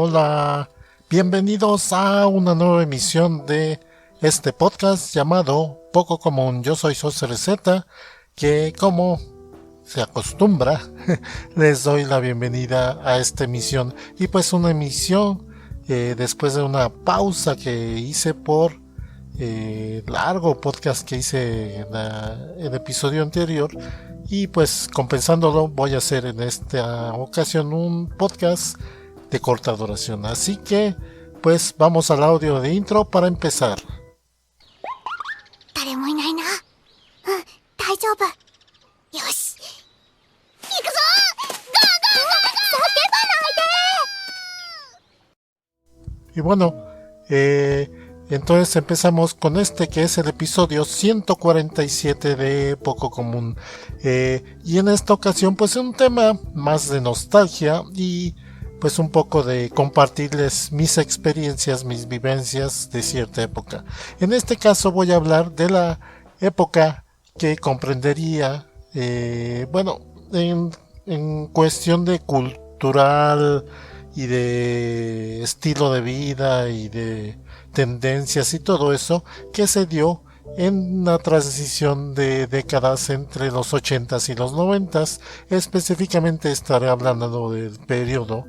Hola, bienvenidos a una nueva emisión de este podcast llamado Poco Común. Yo soy Socerz, que como se acostumbra, les doy la bienvenida a esta emisión. Y pues una emisión después de una pausa que hice por largo podcast que hice en el episodio anterior. Y pues compensándolo voy a hacer en esta ocasión un podcast de corta duración. Así que pues vamos al audio de intro para empezar. Y bueno, entonces empezamos con este que es el episodio 147 de Poco Común. Y en esta ocasión pues es un tema más de nostalgia y pues un poco de compartirles mis experiencias, mis vivencias de cierta época. En este caso voy a hablar de la época que comprendería, en cuestión de cultural y de estilo de vida y de tendencias y todo eso que se dio en la transición de décadas entre los 80s y los 90s. Específicamente estaré hablando del periodo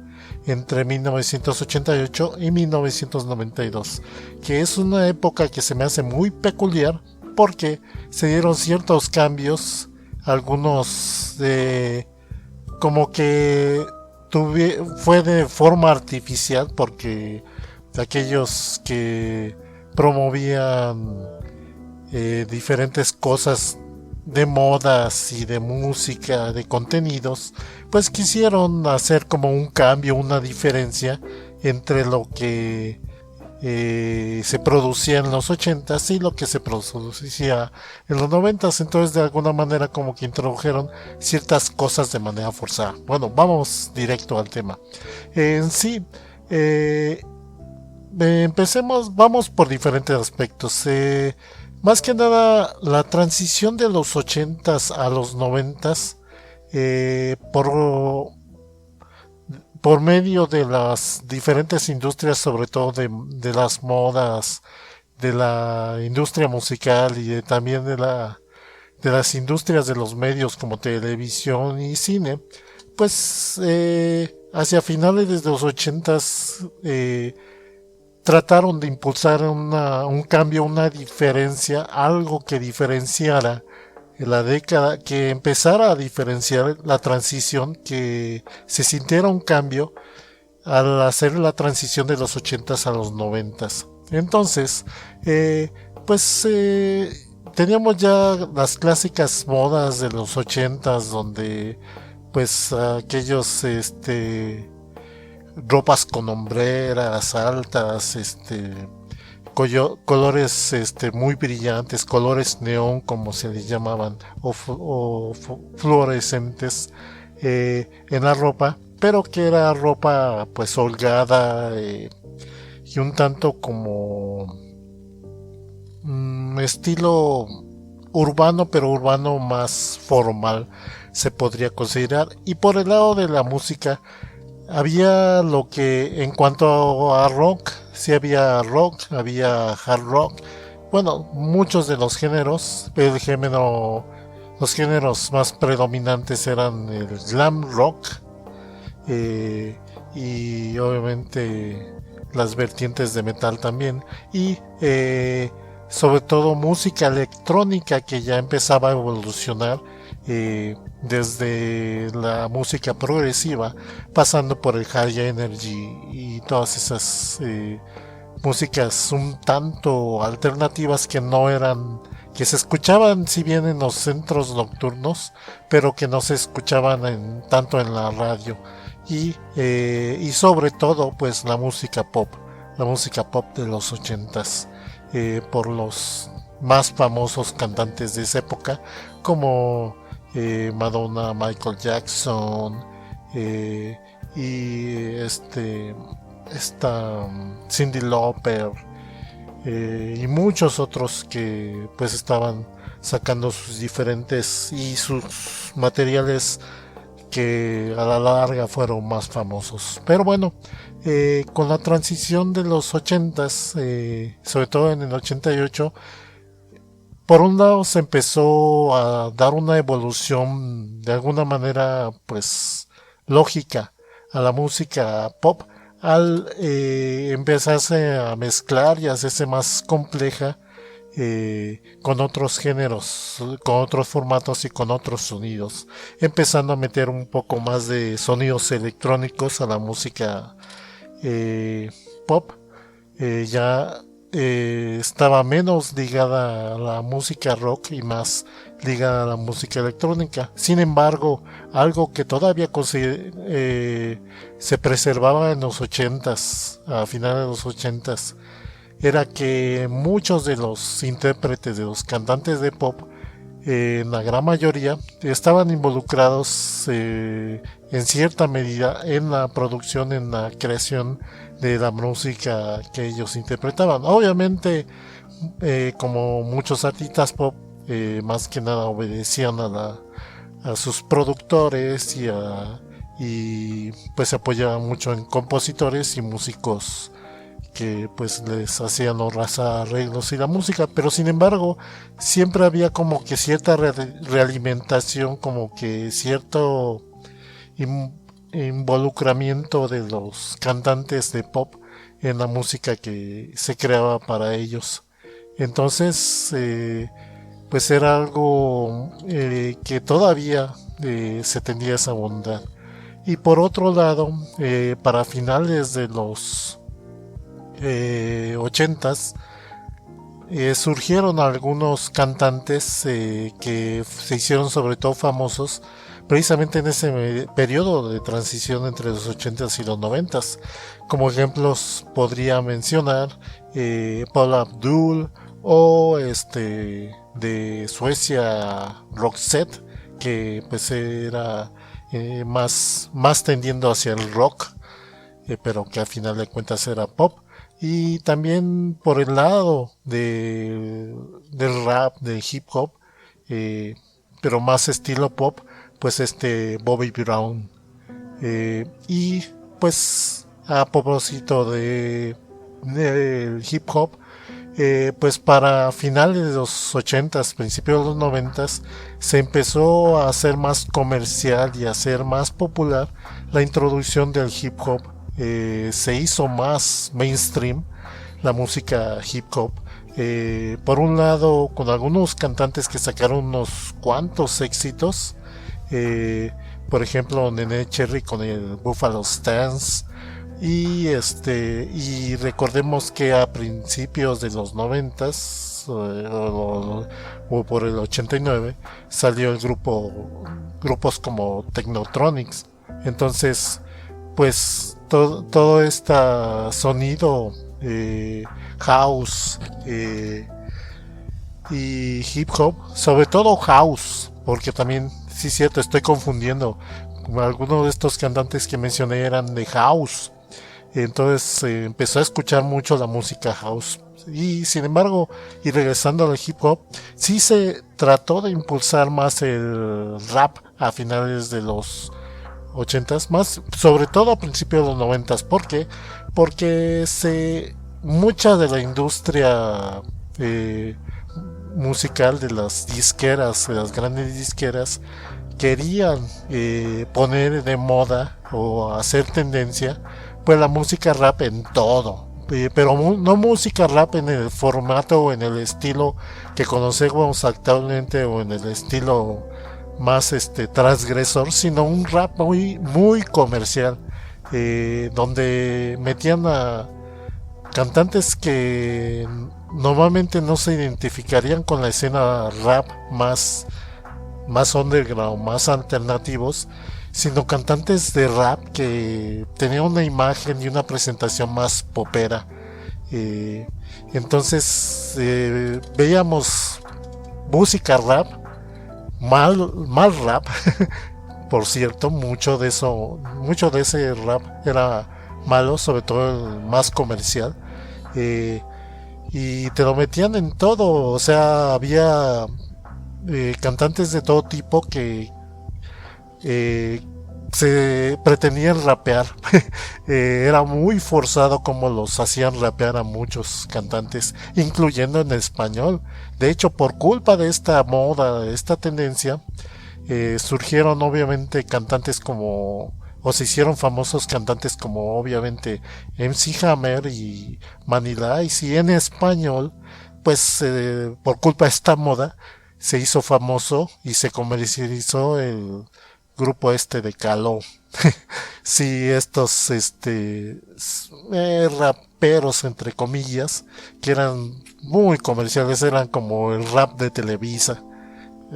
entre 1988 y 1992, que es una época que se me hace muy peculiar porque se dieron ciertos cambios, algunos como que fue de forma artificial, porque aquellos que promovían diferentes cosas de modas y de música, de contenidos, pues quisieron hacer como un cambio, una diferencia entre lo que se producía en los 80s y lo que se producía en los 90s. Entonces de alguna manera como que introdujeron ciertas cosas de manera forzada. Bueno, vamos directo al tema. En sí, empecemos, vamos por diferentes aspectos. Más que nada la transición de los 80s a los 90s, por medio de las diferentes industrias, sobre todo de las modas, de la industria musical y también de las industrias de los medios como televisión y cine, pues hacia finales de los 80s trataron de impulsar un cambio, una diferencia, algo que diferenciara la década, que empezara a diferenciar la transición, que se sintiera un cambio al hacer la transición de los 80s a los 90s. Entonces, teníamos ya las clásicas modas de los 80s, donde pues aquellos ropas con hombreras altas, colores muy brillantes, colores neón como se les llamaban, o fluorescentes en la ropa, pero que era ropa pues holgada y un tanto como estilo urbano, pero urbano más formal se podría considerar. Y por el lado de la música había lo que en cuanto a rock, sí había rock, había hard rock, bueno, muchos de los géneros, los géneros más predominantes eran el glam rock y obviamente las vertientes de metal también, y sobre todo música electrónica que ya empezaba a evolucionar desde la música progresiva, pasando por el high energy y todas esas músicas un tanto alternativas que no eran, que se escuchaban si bien en los centros nocturnos, pero que no se escuchaban tanto en la radio, y sobre todo pues la música pop de los 80s, por los más famosos cantantes de esa época como Madonna, Michael Jackson, y esta Cyndi Lauper, y muchos otros que pues estaban sacando sus diferentes y sus materiales que a la larga fueron más famosos. Pero bueno, con la transición de los 80s, sobre todo en el 88, por un lado se empezó a dar una evolución de alguna manera pues lógica a la música pop al empezarse a mezclar y hacerse más compleja con otros géneros, con otros formatos y con otros sonidos, empezando a meter un poco más de sonidos electrónicos a la música pop. Ya estaba menos ligada a la música rock y más ligada a la música electrónica. Sin embargo, algo que todavía se preservaba en los 80s, a finales de los 80s, era que muchos de los intérpretes, de los cantantes de pop, en la gran mayoría, estaban involucrados en cierta medida en la producción, en la creación de la música que ellos interpretaban. Obviamente, como muchos artistas pop, más que nada obedecían a sus productores y pues se apoyaban mucho en compositores y músicos que pues les hacían los arreglos y la música, pero sin embargo siempre había como que cierta realimentación, como que cierto involucramiento de los cantantes de pop en la música que se creaba para ellos. Entonces pues era algo que todavía se tenía esa bondad. Y por otro lado, para finales de los 80s, surgieron algunos cantantes que se hicieron sobre todo famosos precisamente en ese periodo de transición entre los 80s y los 90s. Como ejemplos podría mencionar Paula Abdul o de Suecia Roxette, que pues era más tendiendo hacia el rock, pero que a final de cuentas era pop. Y también por el lado del rap, del hip hop, pero más estilo pop, pues Bobby Brown. Y pues a propósito del hip hop, pues para finales de los 80s, principios de los 90s, se empezó a hacer más comercial y a hacer más popular la introducción del hip hop. Se hizo más mainstream la música hip hop. Por un lado, con algunos cantantes que sacaron unos cuantos éxitos. Por ejemplo, Nene Cherry con el Buffalo Stance. Y recordemos que a principios de los 90s o por el 89 salió el grupos como Technotronics. Entonces, pues todo este sonido house y hip hop, sobre todo house, porque también, sí, cierto, estoy confundiendo. Algunos de estos cantantes que mencioné eran de house. Entonces empezó a escuchar mucho la música house. Y sin embargo, y regresando al hip hop, sí se trató de impulsar más el rap a finales de los 80s, más sobre todo a principios de los 90s. ¿Por qué? Porque mucha de la industria musical de las disqueras, de las grandes disqueras, querían poner de moda o hacer tendencia pues la música rap en todo, pero no música rap en el formato o en el estilo que conocemos actualmente o en el estilo más transgresor, sino un rap muy comercial, donde metían a cantantes que normalmente no se identificarían con la escena rap más underground, más alternativos, sino cantantes de rap que tenían una imagen y una presentación más popera. Entonces veíamos música rap, mal rap, por cierto, mucho de ese rap era malo, sobre todo el más comercial. Y te lo metían en todo, o sea, había cantantes de todo tipo que se pretendían rapear. Era muy forzado como los hacían rapear a muchos cantantes, incluyendo en español. De hecho, por culpa de esta moda, de esta tendencia, surgieron obviamente cantantes como, o se hicieron famosos cantantes como obviamente MC Hammer y Vanilla Ice, y en español, pues por culpa de esta moda, se hizo famoso y se comercializó el grupo este de Caló. Sí, estos raperos entre comillas, que eran muy comerciales, eran como el rap de Televisa,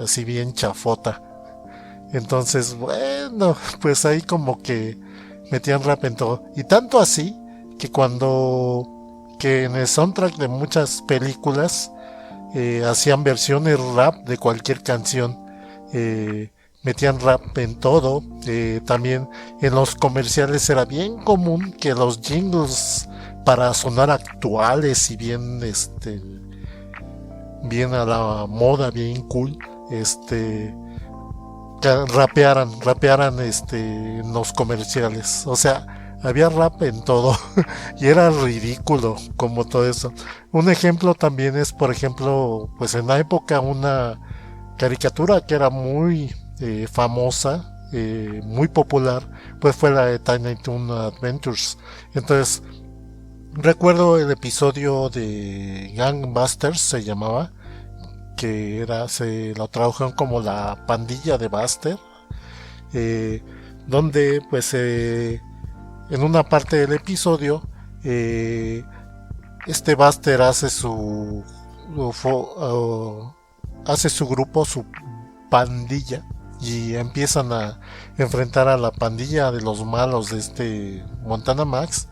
así bien chafota. Entonces, bueno, pues ahí como que metían rap en todo. Y tanto así que que en el soundtrack de muchas películas hacían versiones rap de cualquier canción. Metían rap en todo. También en los comerciales era bien común que los jingles para sonar actuales y bien, bien a la moda, bien cool, rapearan en los comerciales. O sea, había rap en todo y era ridículo como todo eso. Un ejemplo también es, por ejemplo, pues en la época una caricatura que era muy famosa, muy popular, pues fue la de Tiny Toon Adventures. Entonces, recuerdo el episodio de Gangbusters, se llamaba, que se lo tradujeron como la pandilla de Buster, eh, donde pues en una parte del episodio este Buster hace su grupo, su pandilla, y empiezan a enfrentar a la pandilla de los malos de Montana Max,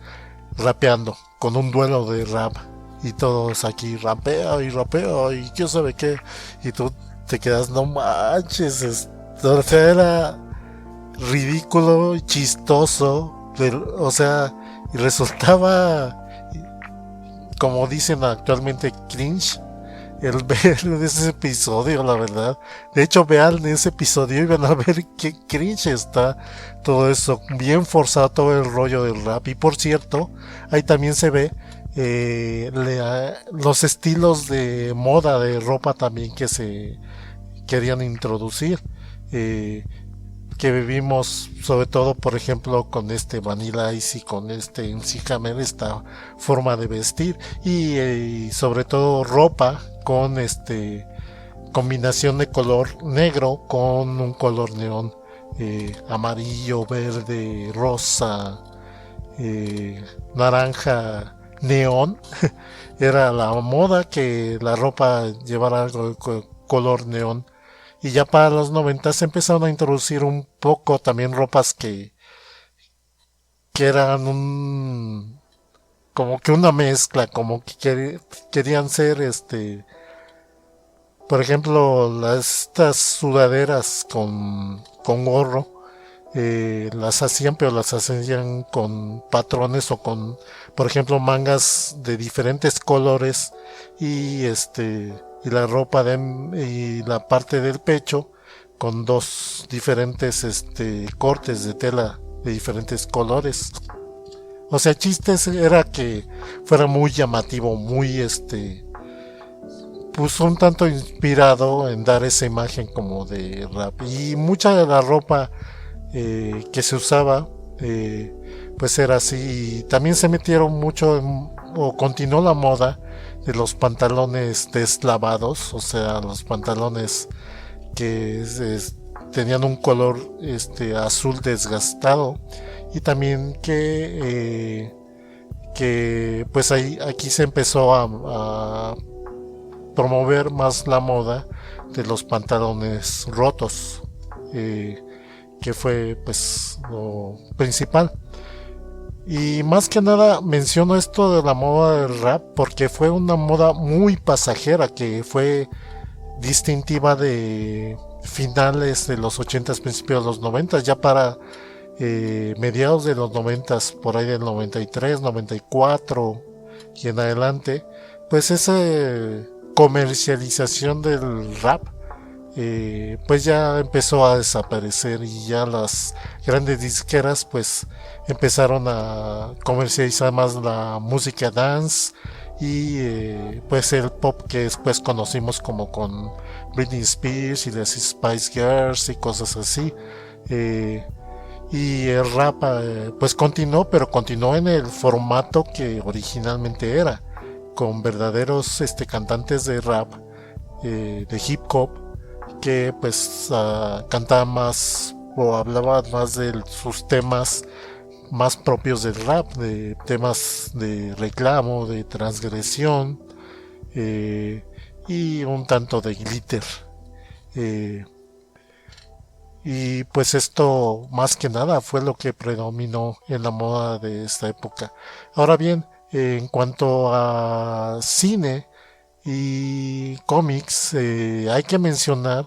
rapeando con un duelo de rap, y todos aquí rapea y quién sabe qué, y tú te quedas, no manches, o sea, era ridículo, chistoso, o sea, y resultaba, como dicen actualmente, cringe el ver ese episodio, la verdad. De hecho, vean ese episodio y van a ver qué cringe está todo eso, bien forzado todo el rollo del rap. Y por cierto, ahí también se ve los estilos de moda de ropa también que se querían introducir. Que vivimos sobre todo, por ejemplo, con Vanilla Ice y con MC Hammer, esta forma de vestir, y sobre todo ropa con combinación de color negro con un color neón, amarillo, verde, rosa, naranja, neón. Era la moda que la ropa llevara algo de color neón. Y ya para los 90 se empezaron a introducir un poco también ropas que eran como que una mezcla, como que querían ser por ejemplo, estas sudaderas con gorro, las hacían, pero las hacían con patrones o con, por ejemplo, mangas de diferentes colores, y y la ropa y la parte del pecho con dos diferentes cortes de tela de diferentes colores. O sea, chistes era que fuera muy llamativo, muy pues un tanto inspirado en dar esa imagen como de rap. Y mucha de la ropa que se usaba pues era así. Y también se metieron mucho o continuó la moda de los pantalones deslavados, o sea, los pantalones que tenían un color azul desgastado, y también que pues aquí se empezó a promover más la moda de los pantalones rotos, que fue pues lo principal. Y más que nada menciono esto de la moda del rap porque fue una moda muy pasajera, que fue distintiva de finales de los 80s, principios de los 90s, ya para mediados de los 90s, por ahí del 93, 94 y en adelante, pues esa comercialización del rap pues ya empezó a desaparecer y ya las grandes disqueras pues empezaron a comercializar más la música dance y pues el pop que después conocimos como con Britney Spears y las Spice Girls y cosas así. Eh, y el rap pues continuó, pero continuó en el formato que originalmente era, con verdaderos cantantes de rap, de hip hop, que pues cantaba más o hablaba más de sus temas más propios del rap, de temas de reclamo, de transgresión, eh, y un tanto de glitter. Eh, y pues esto más que nada fue lo que predominó en la moda de esta época. Ahora bien, en cuanto a cine y cómics, hay que mencionar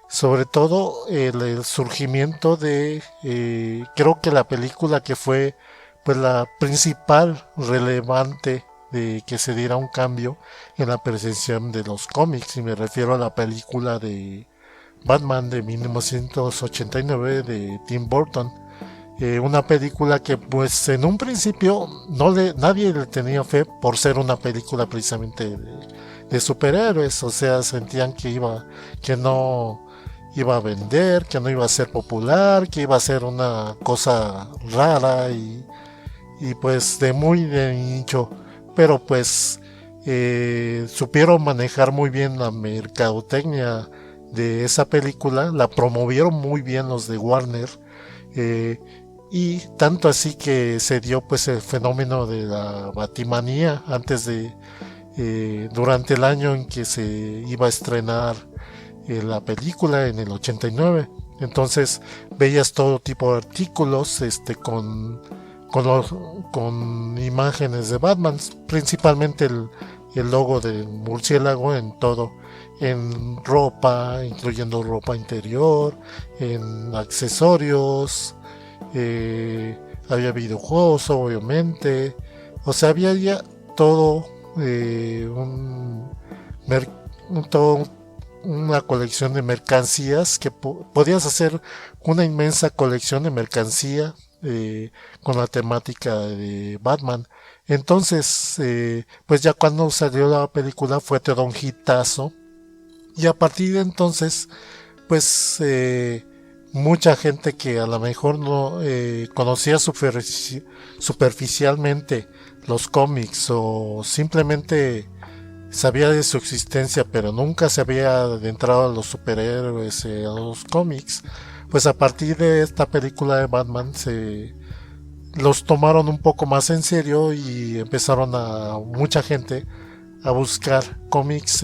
sobre todo el surgimiento de, creo que la película que fue pues la principal relevante de que se diera un cambio en la percepción de los cómics, y me refiero a la película de Batman de 1989 de Tim Burton. Una película que pues en un principio nadie le tenía fe por ser una película precisamente de superhéroes, o sea, sentían que no iba a vender, que no iba a ser popular, que iba a ser una cosa rara y pues de muy de nicho, pero pues supieron manejar muy bien la mercadotecnia de esa película, la promovieron muy bien los de Warner, eh, y tanto así que se dio pues el fenómeno de la Batimanía durante el año en que se iba a estrenar la película en el 89. Entonces veías todo tipo de artículos con imágenes de Batman, principalmente el logo del murciélago en todo, en ropa, incluyendo ropa interior, en accesorios, había videojuegos obviamente, o sea, había ya todo, todo una colección de mercancías que podías hacer una inmensa colección de mercancía con la temática de Batman. Entonces, pues ya cuando salió la película fue todo un hitazo, y a partir de entonces, pues mucha gente que a lo mejor no conocía superficialmente los cómics o simplemente sabía de su existencia pero nunca se había adentrado a los superhéroes, a los cómics, pues a partir de esta película de Batman se los tomaron un poco más en serio y empezaron a mucha gente a buscar cómics,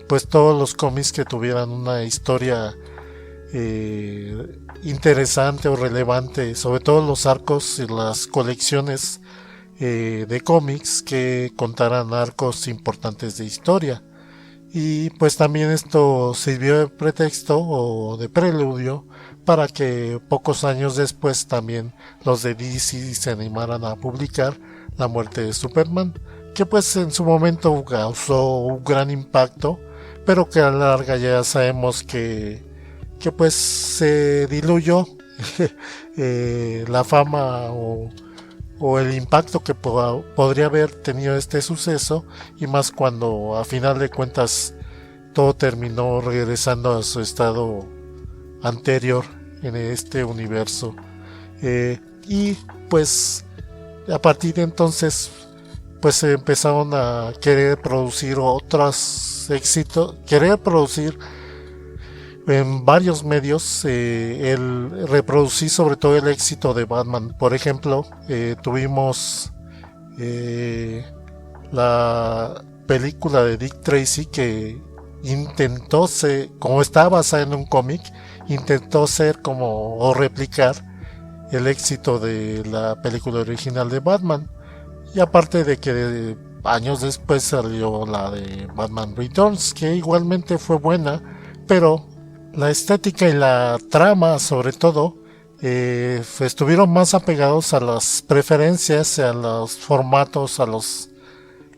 pues todos los cómics que tuvieran una historia interesante o relevante, sobre todo los arcos y las colecciones de cómics que contaran arcos importantes de historia. Y pues también esto sirvió de pretexto o de preludio para que pocos años después también los de DC se animaran a publicar La muerte de Superman, que pues en su momento causó un gran impacto, pero que a la larga ya sabemos que pues se diluyó la fama o el impacto que podría haber tenido este suceso, y más cuando a final de cuentas todo terminó regresando a su estado anterior en este universo. Y pues a partir de entonces pues se empezaron a querer producir otros éxitos, querer producir en varios medios, el reproducir sobre todo el éxito de Batman. Por ejemplo, tuvimos la película de Dick Tracy que intentó ser, como está basada en un cómic, intentó ser como o replicar el éxito de la película original de Batman. Y aparte de que años después salió la de Batman Returns, que igualmente fue buena, pero la estética y la trama sobre todo estuvieron más apegados a las preferencias, a los formatos, a los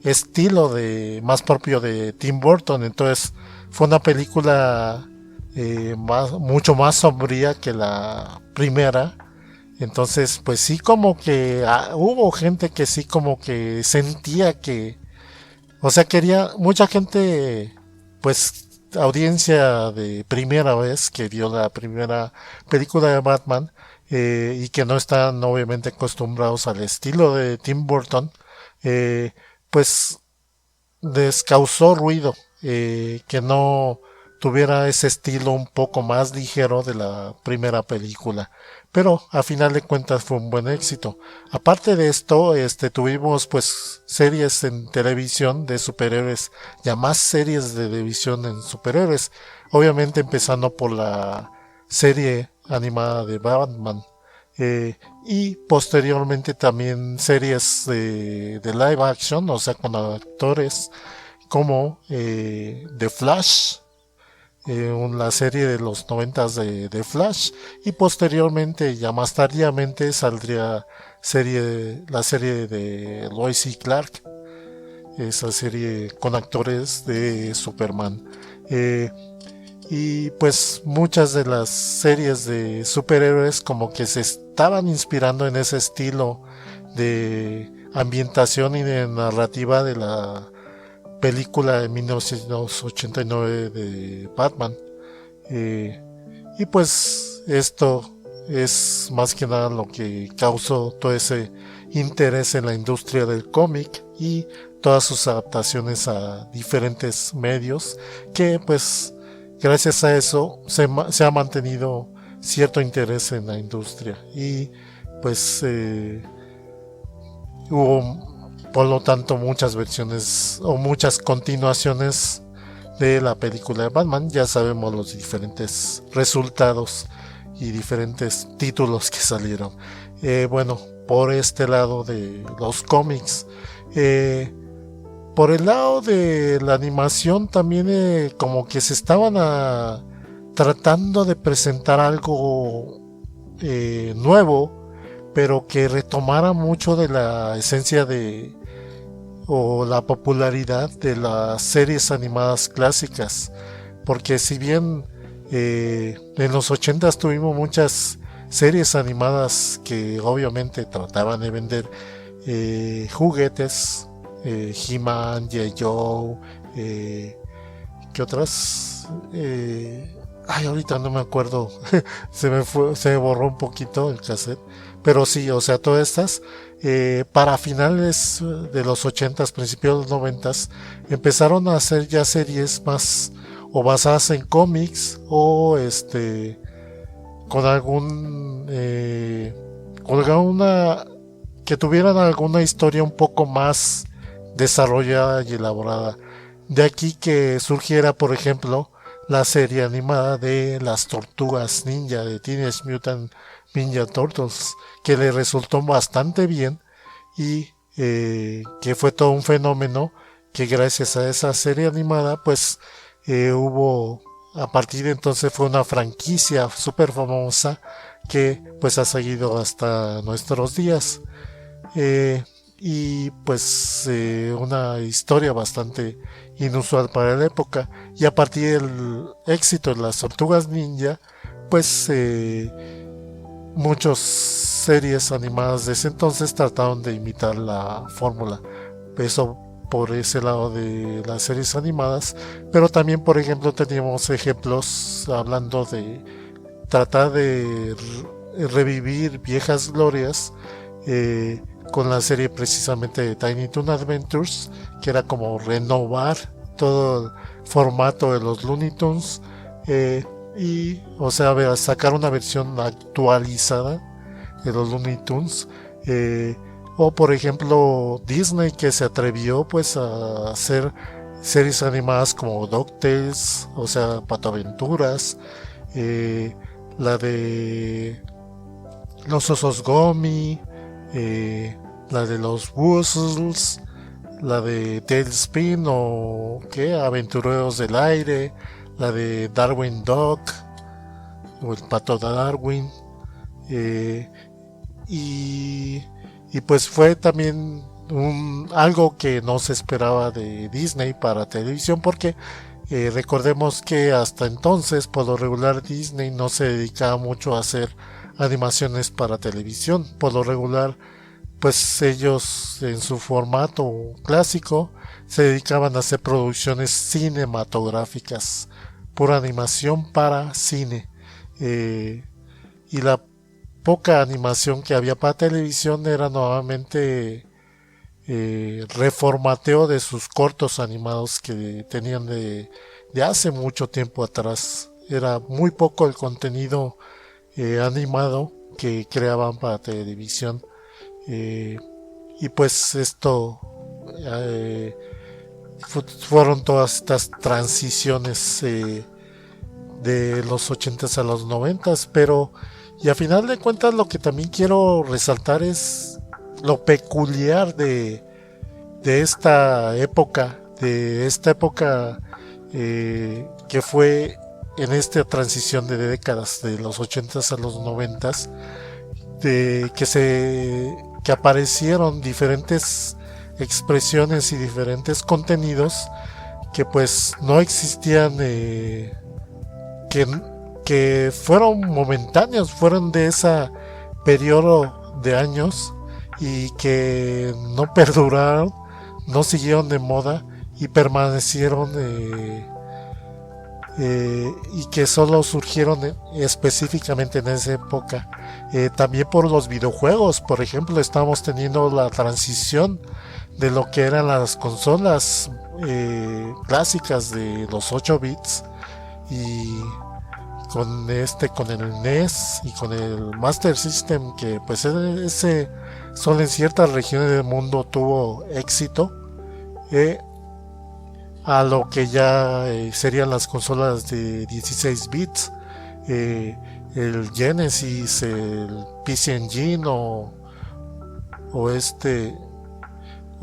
estilos de más propio de Tim Burton. Entonces fue una película mucho más sombría que la primera. Entonces, pues sí, como que hubo gente que sí como que sentía que, o sea, quería, mucha gente, pues audiencia de primera vez que vio la primera película de Batman, y que no están obviamente acostumbrados al estilo de Tim Burton, eh, pues les causó ruido, que no tuviera ese estilo un poco más ligero de la primera película. Pero a final de cuentas fue un buen éxito. Aparte de esto, tuvimos pues series en televisión de superhéroes, ya más series de televisión en superhéroes. Obviamente empezando por la serie animada de Batman. Y posteriormente también series de live action, o sea, con actores como The Flash, la serie de los noventas de Flash, y posteriormente, ya más tardíamente, saldría la serie de Lois y Clark, esa serie con actores de Superman. Eh, y pues muchas de las series de superhéroes como que se estaban inspirando en ese estilo de ambientación y de narrativa de la película de 1989 de Batman. Eh, y pues esto es más que nada lo que causó todo ese interés en la industria del cómic y todas sus adaptaciones a diferentes medios, que pues gracias a eso se ha mantenido cierto interés en la industria y pues hubo por lo tanto muchas versiones o muchas continuaciones de la película de Batman. Ya sabemos los diferentes resultados y diferentes títulos que salieron. Bueno, por este lado de los cómics, por el lado de la animación también, como que se estaban tratando de presentar algo nuevo, pero que retomara mucho de la esencia de o la popularidad de las series animadas clásicas, porque si bien en los 80s tuvimos muchas series animadas que obviamente trataban de vender juguetes, He-Man, G.I. Joe, ¿qué otras? Ay, ahorita no me acuerdo, se me borró un poquito el cassette, pero sí, o sea, todas estas, para finales de los 80s, principios de los 90s, empezaron a hacer ya series más o basadas en cómics o con con alguna que tuvieran alguna historia un poco más desarrollada y elaborada. De aquí que surgiera, por ejemplo, la serie animada de las Tortugas Ninja, de Teenage Mutant Ninja Turtles, que le resultó bastante bien y que fue todo un fenómeno, que gracias a esa serie animada pues hubo, a partir de entonces fue una franquicia súper famosa que pues ha seguido hasta nuestros días. Y pues una historia bastante inusual para la época, y a partir del éxito de las Tortugas Ninja pues muchas series animadas de ese entonces trataron de imitar la fórmula. Eso por ese lado de las series animadas, pero también por ejemplo teníamos ejemplos hablando de tratar de revivir viejas glorias, con la serie precisamente de Tiny Toon Adventures, que era como renovar todo el formato de los Looney Tunes, y o sea, sacar una versión actualizada de los Looney Tunes, o por ejemplo Disney, que se atrevió pues a hacer series animadas como DuckTales, o sea, Patoaventuras, la de los osos Gomi, la de los Wuzzles, la de Tailspin o ¿qué? Aventureros del Aire, la de Darwin Duck o el pato de Darwin, eh, y, y pues fue también algo que no se esperaba de Disney para televisión, porque Recordemos que hasta entonces, por lo regular, Disney no se dedicaba mucho a hacer animaciones para televisión. Por lo regular, pues ellos en su formato clásico se dedicaban a hacer producciones cinematográficas, pura animación para cine. Eh, y la poca animación que había para televisión era nuevamente reformateo de sus cortos animados que tenían de hace mucho tiempo atrás. Era muy poco el contenido animado que creaban para televisión. Eh, y pues esto fueron todas estas transiciones de los 80s a los 90s, pero y a final de cuentas lo que también quiero resaltar es lo peculiar de esta época que fue en esta transición de décadas de los 80s a los 90s, de que aparecieron diferentes expresiones y diferentes contenidos que pues no existían, que, que fueron momentáneos, fueron de ese periodo de años y que no perduraron, no siguieron de moda y permanecieron y que solo surgieron específicamente en esa época. También por los videojuegos, por ejemplo, estamos teniendo la transición de lo que eran las consolas clásicas de los 8 bits y con el NES y con el Master System, que pues ese solo en ciertas regiones del mundo tuvo éxito, a lo que ya serían las consolas de 16 bits, el Genesis, el PC Engine o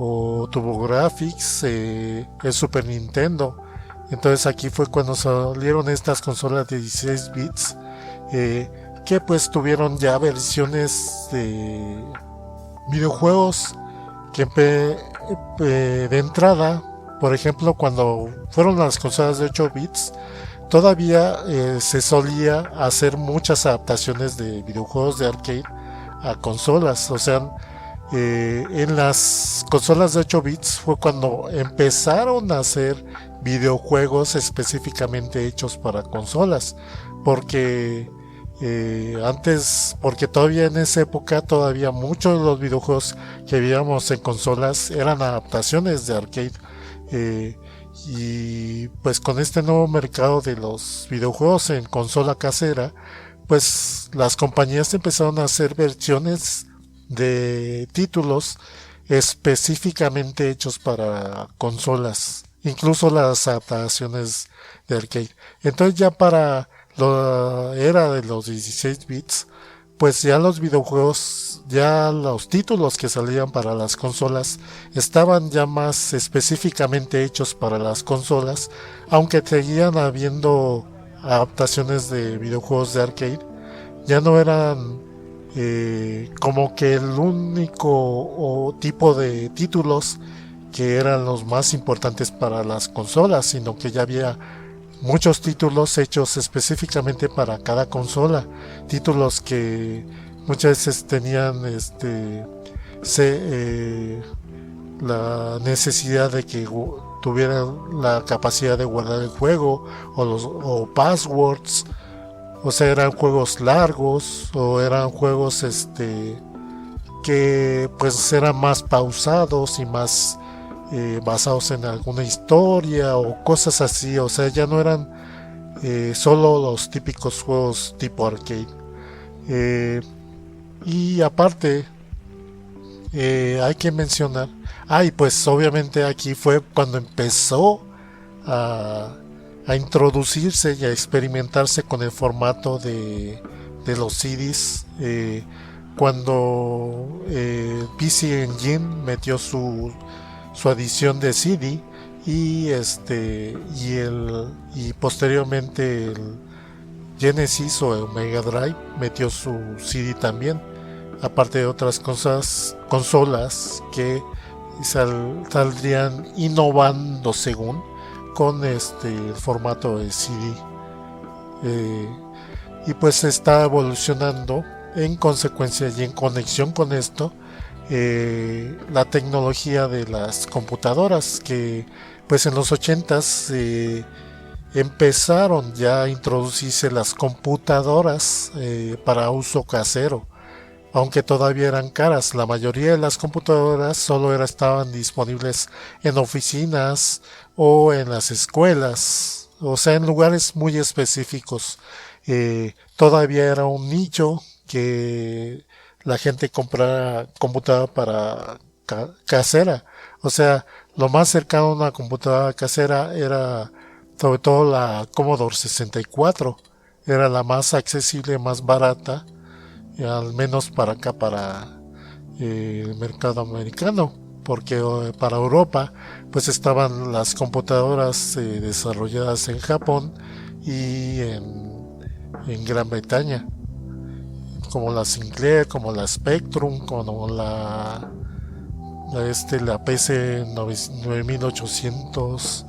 o TurboGrafx, el Super Nintendo. Entonces aquí fue cuando salieron estas consolas de 16 bits, que pues tuvieron ya versiones de videojuegos que de entrada, por ejemplo, cuando fueron las consolas de 8 bits, todavía se solía hacer muchas adaptaciones de videojuegos de arcade a consolas. O sea, en las consolas de 8 bits fue cuando empezaron a hacer videojuegos específicamente hechos para consolas, porque porque todavía en esa época todavía muchos de los videojuegos que veíamos en consolas eran adaptaciones de arcade. eh, y pues con este nuevo mercado de los videojuegos en consola casera, pues las compañías empezaron a hacer versiones de títulos específicamente hechos para consolas, incluso las adaptaciones de arcade. Entonces ya para la era de los 16 bits, pues ya los videojuegos, ya los títulos que salían para las consolas estaban ya más específicamente hechos para las consolas, aunque seguían habiendo adaptaciones de videojuegos de arcade. Ya no eran como que el único tipo de títulos que eran los más importantes para las consolas, sino que ya había muchos títulos hechos específicamente para cada consola, títulos que muchas veces tenían la necesidad de que tuvieran la capacidad de guardar el juego o passwords. O sea, eran juegos largos o eran juegos que pues eran más pausados y más basados en alguna historia o cosas así. O sea, ya no eran solo los típicos juegos tipo arcade. Y aparte, hay que mencionar, y pues obviamente aquí fue cuando empezó a introducirse y a experimentarse con el formato de los CDs, cuando PC Engine metió su adición de CD y y posteriormente el Genesis o el Mega Drive metió su CD también, aparte de otras consolas que saldrían innovando según con el formato de CD. Y pues está evolucionando en consecuencia y en conexión con esto la tecnología de las computadoras, que pues en los 80s empezaron ya a introducirse las computadoras para uso casero, aunque todavía eran caras. La mayoría de las computadoras solo estaban disponibles en oficinas o en las escuelas, o sea, en lugares muy específicos. Todavía era un nicho que la gente comprara computadora para casera. O sea, lo más cercano a una computadora casera era sobre todo la Commodore 64. Era la más accesible, más barata, al menos para acá, para el mercado americano, porque para Europa pues estaban las computadoras desarrolladas en Japón y en Gran Bretaña, como la Sinclair, como la Spectrum, como la PC 9800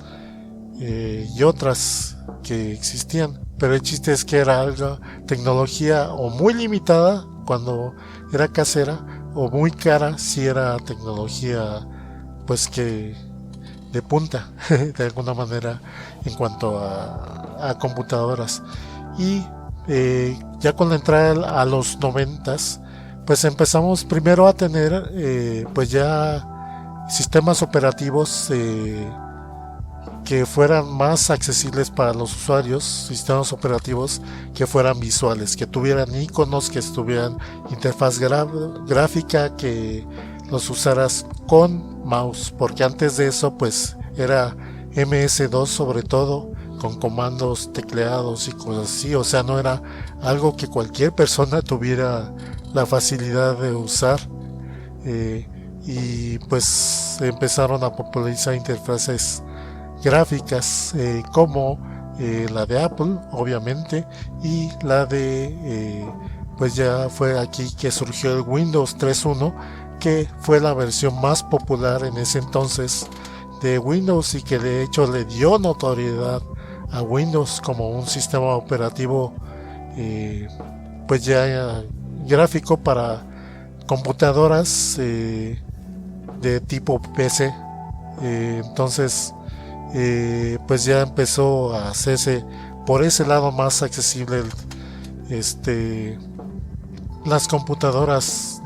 y otras que existían. Pero el chiste es que era algo, tecnología o muy limitada cuando era casera, o muy cara si era tecnología pues que de punta de alguna manera en cuanto a computadoras. Y ya con la entrada a los 90s pues empezamos primero a tener pues ya sistemas operativos que fueran más accesibles para los usuarios, sistemas operativos que fueran visuales, que tuvieran iconos, que tuvieran interfaz gráfica, que los usaras con mouse, porque antes de eso pues era MS2 sobre todo, con comandos tecleados y cosas así. O sea, no era algo que cualquier persona tuviera la facilidad de usar. Y pues empezaron a popularizar interfaces gráficas como la de Apple, obviamente, y la de pues ya fue aquí que surgió el Windows 3.1, que fue la versión más popular en ese entonces de Windows, y que de hecho le dio notoriedad a Windows como un sistema operativo pues ya gráfico para computadoras de tipo PC. Entonces pues ya empezó a hacerse por ese lado más accesible las computadoras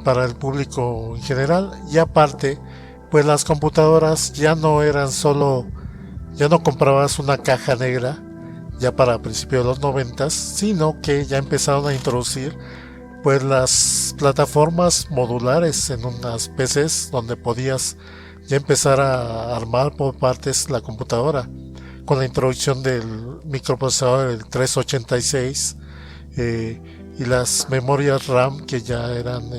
para el público en general. Y aparte pues las computadoras ya no eran solo, ya no comprabas una caja negra ya para principios de los 90s, sino que ya empezaron a introducir pues las plataformas modulares en unas PCs, donde podías ya empezar a armar por partes la computadora, con la introducción del microprocesador, el 386, y las memorias RAM que ya eran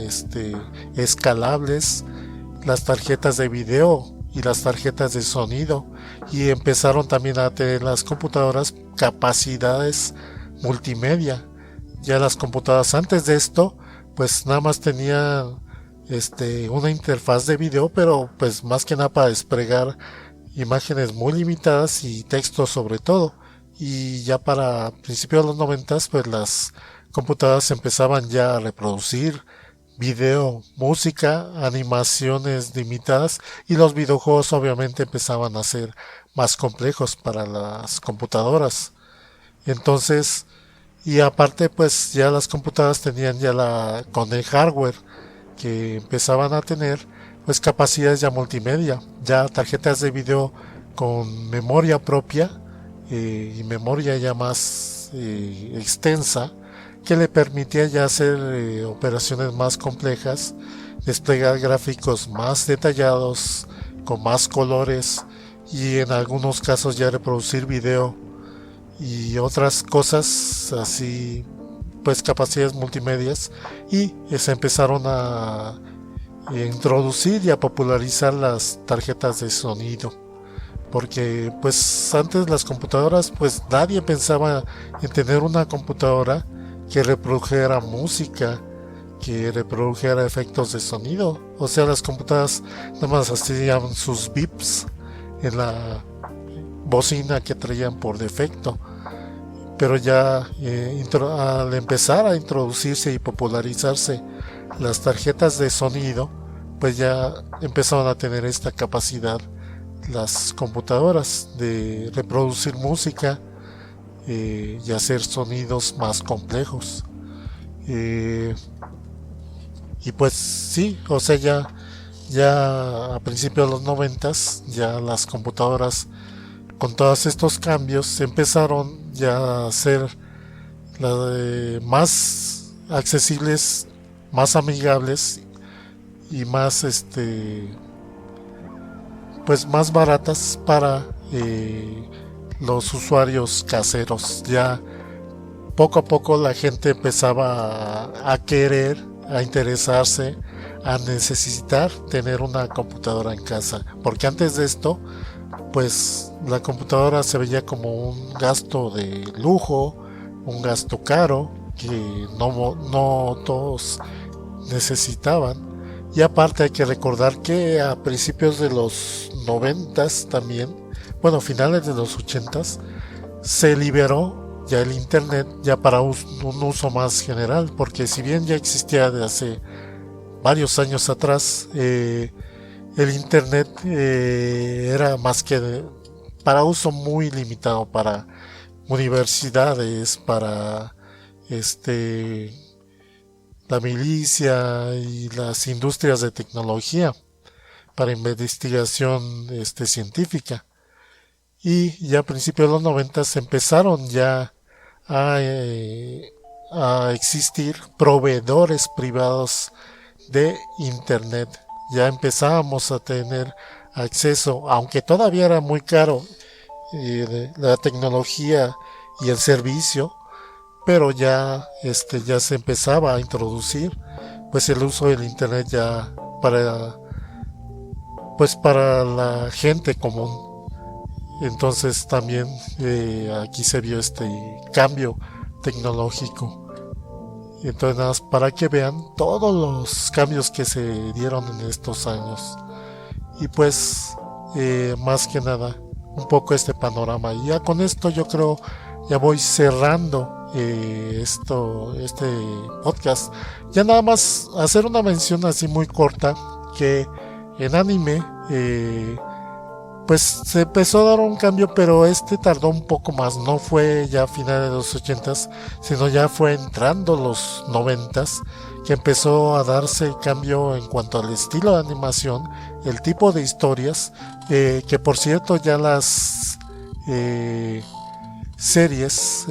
escalables, las tarjetas de video y las tarjetas de sonido, y empezaron también a tener las computadoras capacidades multimedia. Ya las computadoras antes de esto pues nada más tenían una interfaz de video, pero pues más que nada para desplegar imágenes muy limitadas y texto sobre todo. Y ya para principios de los 90s pues las computadoras empezaban ya a reproducir video, música, animaciones limitadas, y los videojuegos obviamente empezaban a ser más complejos para las computadoras. Entonces, y aparte pues ya las computadoras tenían ya con el hardware que empezaban a tener pues capacidades ya multimedia, ya tarjetas de video con memoria propia y memoria ya más extensa, que le permitía ya hacer operaciones más complejas, desplegar gráficos más detallados, con más colores, y en algunos casos ya reproducir video y otras cosas así, pues capacidades multimedias. Y se empezaron a introducir y a popularizar las tarjetas de sonido, porque pues antes las computadoras pues nadie pensaba en tener una computadora que reprodujera música, que reprodujera efectos de sonido. O sea, las computadoras nada más hacían sus bips en la bocina que traían por defecto. Pero ya al empezar a introducirse y popularizarse las tarjetas de sonido, pues ya empezaron a tener esta capacidad las computadoras de reproducir música y hacer sonidos más complejos. Y pues sí, o sea, ya a principios de los 90 ya las computadoras con todos estos cambios empezaron ya a ser más accesibles, más amigables y más pues más baratas para los usuarios caseros. Ya poco a poco la gente empezaba a querer, a interesarse, a necesitar tener una computadora en casa, porque antes de esto pues la computadora se veía como un gasto de lujo, un gasto caro que no todos necesitaban. Y aparte hay que recordar que a principios de los 90 también, bueno, finales de los 80 se liberó ya el internet ya para un uso más general, porque si bien ya existía de hace varios años atrás, el internet era más que para uso muy limitado para universidades, para la milicia y las industrias de tecnología, para investigación científica. Y ya a principios de los 90 empezaron ya a existir proveedores privados de internet. Ya empezábamos a tener acceso, aunque todavía era muy caro la tecnología y el servicio, pero ya se empezaba a introducir pues el uso del internet ya para la gente común. Entonces también aquí se vio este cambio tecnológico. Entonces nada más para que vean todos los cambios que se dieron en estos años. Y pues más que nada un poco este panorama. Y ya con esto yo creo ya voy cerrando este podcast. Ya nada más hacer una mención así muy corta que en anime pues se empezó a dar un cambio, pero tardó un poco más. No fue ya a finales de los 80s, sino ya fue entrando los 90s que empezó a darse el cambio en cuanto al estilo de animación, el tipo de historias, que por cierto ya las series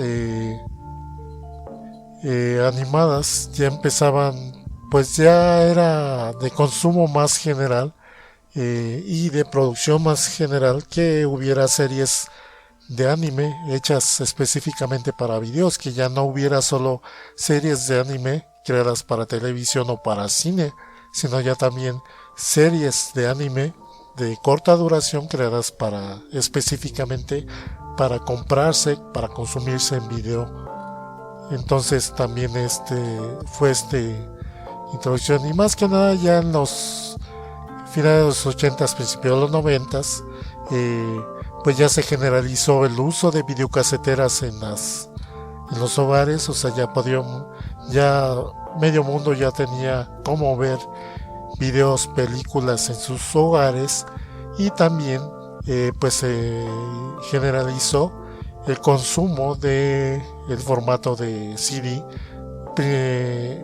animadas ya empezaban, pues ya era de consumo más general y de producción más general, que hubiera series de anime hechas específicamente para videos, que ya no hubiera solo series de anime creadas para televisión o para cine, sino ya también series de anime de corta duración creadas específicamente para comprarse, para consumirse en video. Entonces también fue introducción, y más que nada ya en los finales de los 80s, principios de los 90s, pues ya se generalizó el uso de videocaseteras en los hogares. O sea, ya medio mundo ya tenía cómo ver videos, películas en sus hogares, y también pues se generalizó el consumo de el formato de CD,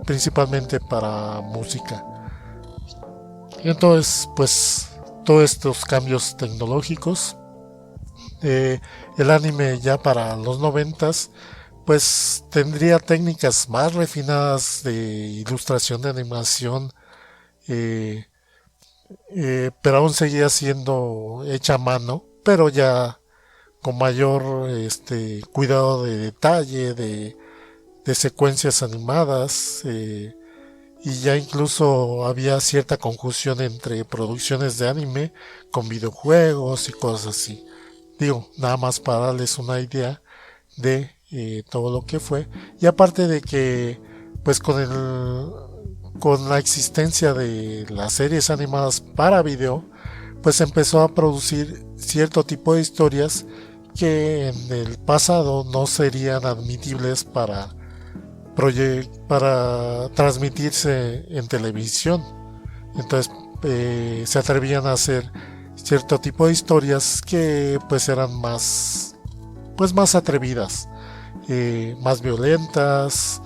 principalmente para música. Y entonces, pues todos estos cambios tecnológicos, el anime ya para los 90s pues tendría técnicas más refinadas de ilustración, de animación, pero aún seguía siendo hecha a mano, pero ya con mayor cuidado de detalle, de secuencias animadas, y ya incluso había cierta confusión entre producciones de anime con videojuegos y cosas así. Digo, nada más para darles una idea de todo lo que fue. Y aparte de que pues con la existencia de las series animadas para video, pues empezó a producir cierto tipo de historias que en el pasado no serían admitibles para transmitirse en televisión. Entonces se atrevían a hacer cierto tipo de historias que pues eran más atrevidas, más violentas,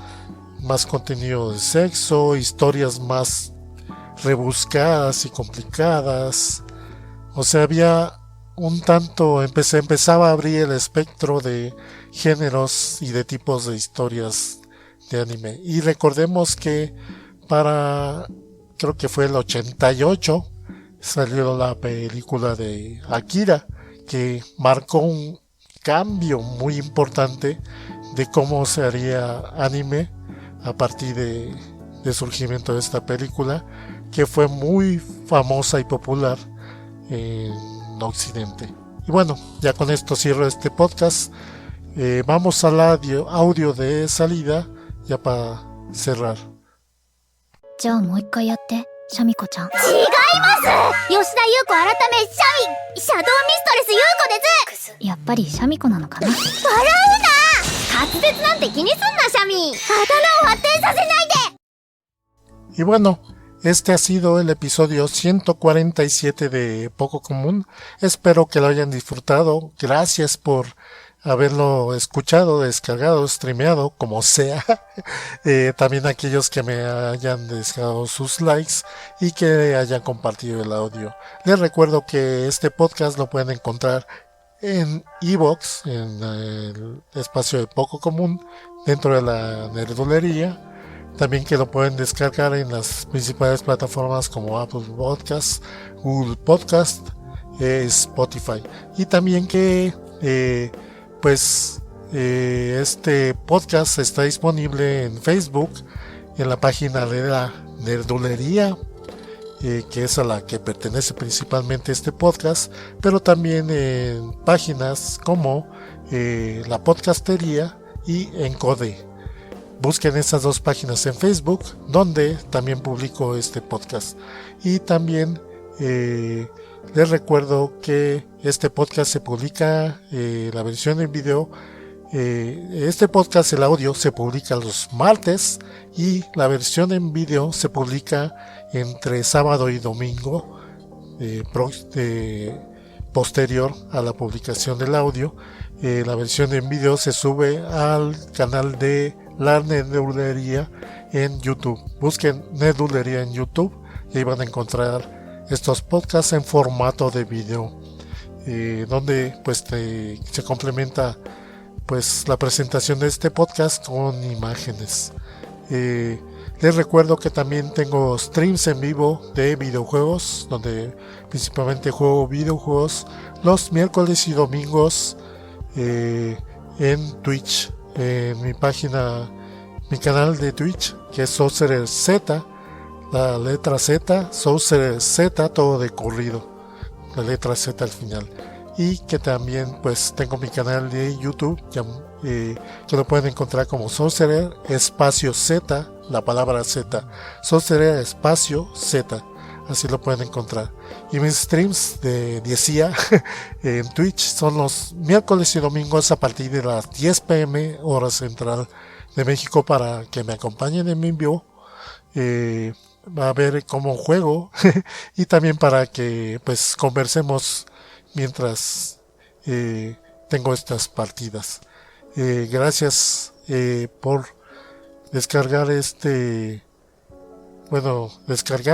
más contenido de sexo, historias más rebuscadas y complicadas. O sea, había un tanto, empezaba a abrir el espectro de géneros y de tipos de historias de anime. Y recordemos que creo que fue el 88, salió la película de Akira, que marcó un cambio muy importante de cómo se haría anime a partir de surgimiento de esta película, que fue muy famosa y popular en Occidente. Y bueno, ya con esto cierro este podcast. Vamos al audio de salida ya para cerrar. じゃあもう一回やってシャミ子ちゃん。違います。吉田優子改めシャドウミストレス優子です。やっぱりシャミ子なのかな。笑うな。滑舌なんて気にすんなシャミ。頭を発展させないで。 Y bueno, este ha sido el episodio 147 de Poco Común. Espero que lo hayan disfrutado. Gracias por haberlo escuchado, descargado, streameado, como sea. También aquellos que me hayan dejado sus likes y que hayan compartido el audio. Les recuerdo que este podcast lo pueden encontrar en iVoox, en el espacio de Poco Común, dentro de la nerdulería. También que lo pueden descargar en las principales plataformas como Apple Podcasts, Google Podcast, Spotify. Y también que este podcast está disponible en Facebook, en la página de la nerdulería, que es a la que pertenece principalmente este podcast, pero también en páginas como La Podcastería y Encode. Busquen esas dos páginas en Facebook, donde también publico este podcast. Y también les recuerdo que este podcast se publica, la versión en video. Este podcast, el audio, se publica los martes y la versión en video se publica entre sábado y domingo, posterior a la publicación del audio. La versión en video se sube al canal de la nerdulería en YouTube. Busquen nerdulería en YouTube y ahí van a encontrar estos podcasts en formato de video, donde pues se complementa pues la presentación de este podcast con imágenes. Les recuerdo que también tengo streams en vivo de videojuegos, donde principalmente juego videojuegos los miércoles y domingos en Twitch, en mi página, mi canal de Twitch, que es Sorcerer Z, la letra Z, Sorcerer Z, todo de corrido, la letra Z al final. Y que también pues tengo mi canal de YouTube, que lo pueden encontrar como Sorcerer espacio Z, la palabra Z, Sorcerer espacio Z, así lo pueden encontrar. Y mis streams de Diezía en Twitch son los miércoles y domingos a partir de las 10 p.m. hora central de México, para que me acompañen en mi vivo, a ver cómo juego y también para que pues conversemos mientras tengo estas partidas. Gracias por descargar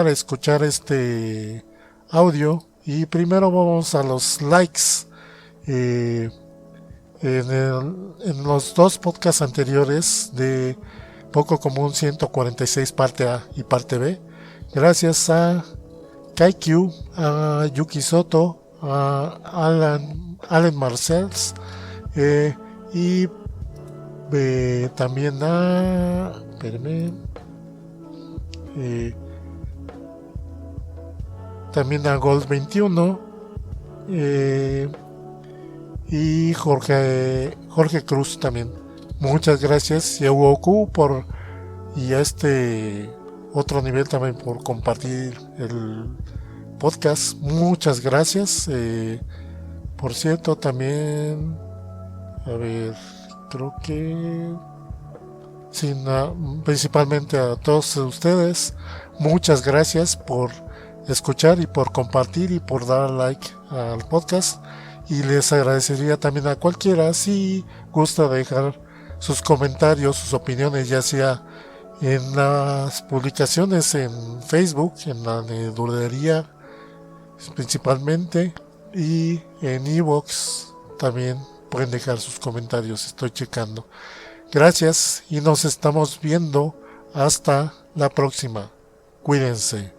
escuchar este audio. Y primero vamos a los likes. En los dos podcasts anteriores de Poco Común 146 parte A y parte B, gracias a Kaikyu, a Yuki Soto, a Allen Marcells, y también a también a Gold 21, y Jorge Cruz también. Muchas gracias, y a Goku y a otro nivel también por compartir podcast. Muchas gracias. Por cierto, también, a ver, creo que sí, principalmente a todos ustedes, muchas gracias por escuchar y por compartir y por dar like al podcast. Y les agradecería también a cualquiera si gusta dejar sus comentarios, sus opiniones, ya sea en las publicaciones en Facebook, en la nerdulería principalmente, y en iVoox también pueden dejar sus comentarios, estoy checando. Gracias y nos estamos viendo hasta la próxima. Cuídense.